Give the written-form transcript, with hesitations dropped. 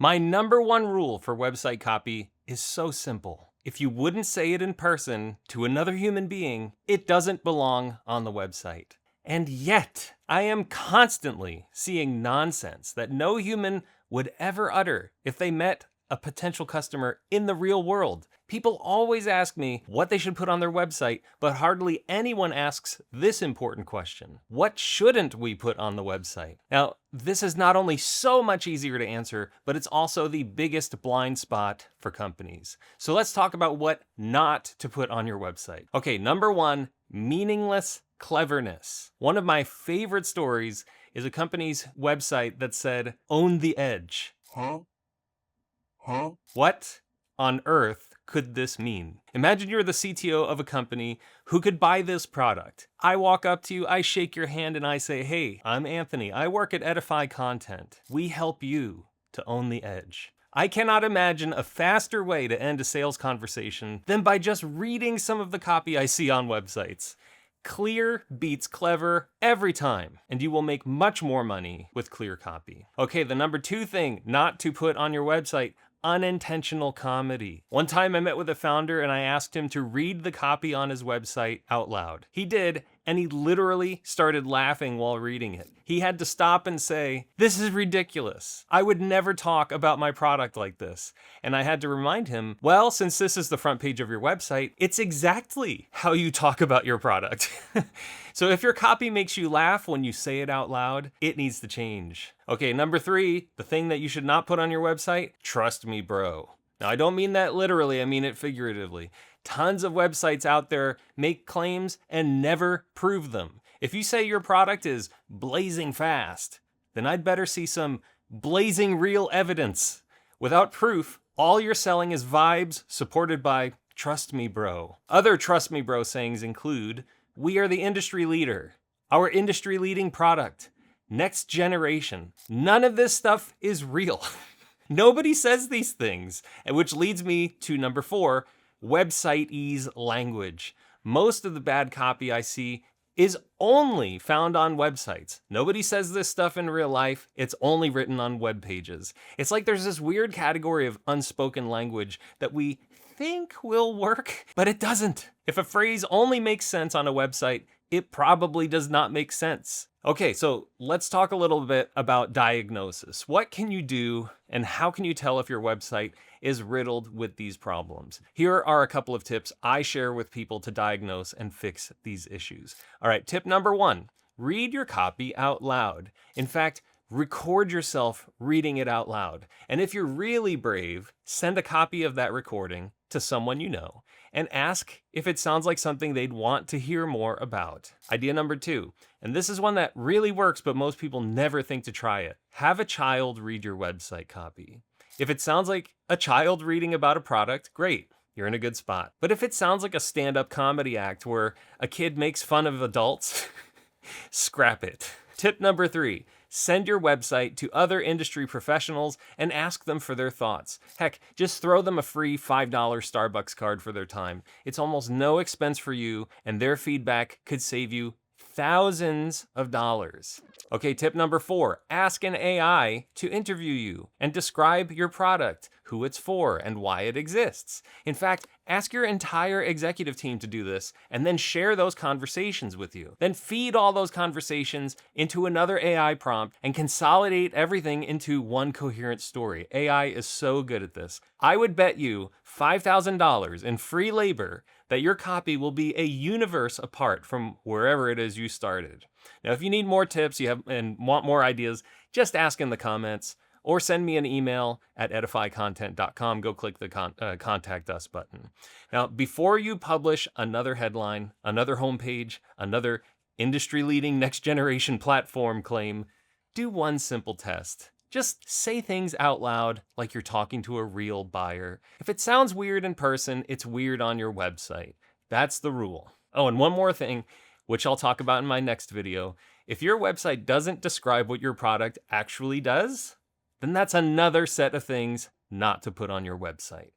My number one rule for website copy is so simple. If you wouldn't say it in person to another human being, it doesn't belong on the website. And yet, I am constantly seeing nonsense that no human would ever utter if they met a potential customer in the real world. People always ask me what they should put on their website, but hardly anyone asks this important question: what shouldn't we put on the website? Now, this is not only so much easier to answer, but it's also the biggest blind spot for companies. So let's talk about what not to put on your website. Okay, number one, meaningless cleverness. One of my favorite stories is a company's website that said, "Own the edge." What on earth could this mean? Imagine you're the CTO of a company who could buy this product. I walk up to you, I shake your hand, and I say, "Hey, I'm Anthony. I work at Edify Content. We help you to own the edge." I cannot imagine a faster way to end a sales conversation than by just reading some of the copy I see on websites. Clear beats clever every time, and you will make much more money with clear copy. Okay, the number two thing not to put on your website: unintentional comedy. One time I met with a founder and I asked him to read the copy on his website out loud. He did, and he literally started laughing while reading it. He had to stop and say, "This is ridiculous. I would never talk about my product like this." And I had to remind him, well, since this is the front page of your website, it's exactly how you talk about your product. So if your copy makes you laugh when you say it out loud, it needs to change. Okay, number three, the thing that you should not put on your website: trust me, bro. Now, I don't mean that literally, I mean it figuratively. Tons of websites out there make claims and never prove them. If you say your product is blazing fast, then I'd better see some blazing real evidence. Without proof, all you're selling is vibes supported by "trust me, bro." Other "trust me, bro" sayings include: "We are the industry leader," "Our industry leading product," "Next generation." None of this stuff is real. Nobody says these things, which leads me to number four, website-ease language. Most of the bad copy I see is only found on websites. Nobody says this stuff in real life. It's only written on web pages. It's like there's this weird category of unspoken language that we think will work, but it doesn't. If a phrase only makes sense on a website, it probably does not make sense. Okay, so let's talk a little bit about diagnosis. What can you do and how can you tell if your website is riddled with these problems? Here are a couple of tips I share with people to diagnose and fix these issues. All right, tip number one, read your copy out loud. In fact, record yourself reading it out loud. And if you're really brave, send a copy of that recording to someone you know and ask if it sounds like something they'd want to hear more about. Idea number two, and this is one that really works, but most people never think to try it. Have a child read your website copy. If it sounds like a child reading about a product, great, you're in a good spot. But if it sounds like a stand-up comedy act where a kid makes fun of adults, scrap it. Tip number three, send your website to other industry professionals and ask them for their thoughts. Heck, just throw them a free $5 Starbucks card for their time. It's almost no expense for you, and their feedback could save you thousands of dollars. Okay, tip number four, ask an AI to interview you and describe your product, who it's for, and why it exists. In fact, ask your entire executive team to do this and then share those conversations with you. Then feed all those conversations into another AI prompt and consolidate everything into one coherent story. AI is so good at this. I would bet you $5,000 in free labor that your copy will be a universe apart from wherever it is you started. Now, if you need more tips and want more ideas, just ask in the comments or send me an email at edifycontent.com. Go click the Contact Us button. Now, before you publish another headline, another homepage, another industry-leading next-generation platform claim, do one simple test. Just say things out loud like you're talking to a real buyer. If it sounds weird in person, it's weird on your website. That's the rule. Oh, and one more thing, which I'll talk about in my next video. If your website doesn't describe what your product actually does, then that's another set of things not to put on your website.